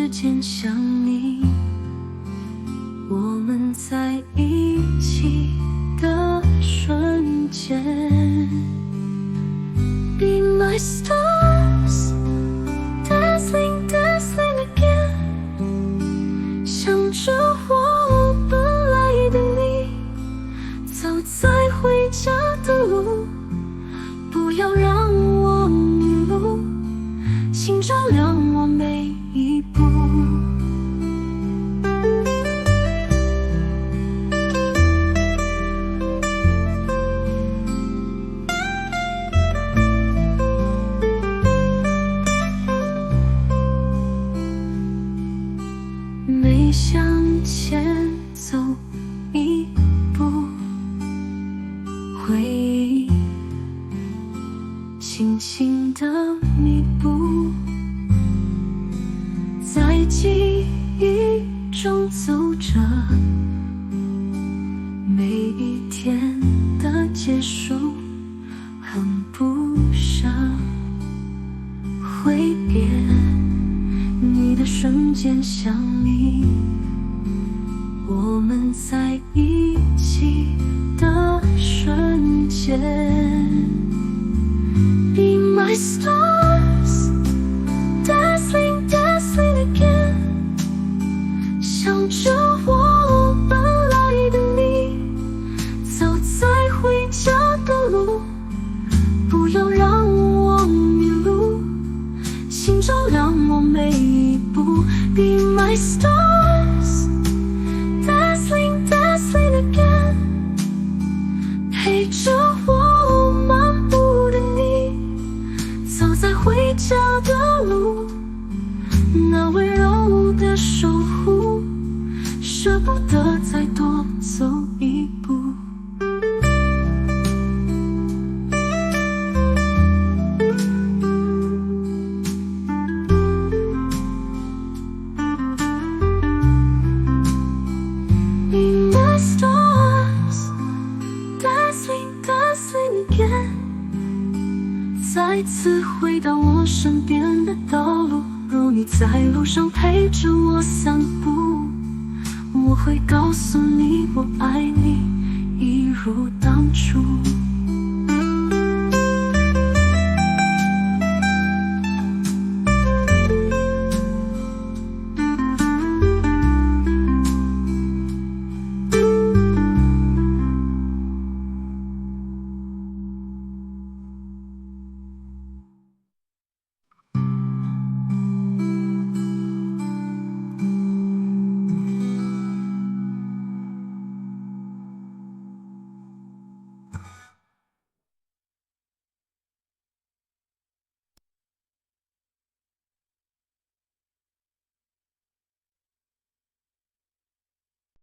时间想你，我们在一起的瞬间。Be my stars, dazzling, dazzling again。想着我本来的你，走在回家的路，不要让我迷路，请照亮我每一步。每向前走一步，回忆轻轻地弥补，在记忆中走着，每一天的结束很不舍，挥别你的瞬间想你，我们在一起的瞬间。Be my stars, dazzling, dazzling again。想着我本来的你，走在回家的路，不要让我迷路，请照亮我每一步。Be my stars, dazzling, dazzling again。陪着我漫步的你，走在回家的路，那温柔的守护，舍不得再多走一步。Be my stars, dazzling, dazzling again。再次回到我身边的道路，如你在路上陪着我散步，我会告诉你我爱你，一如当初。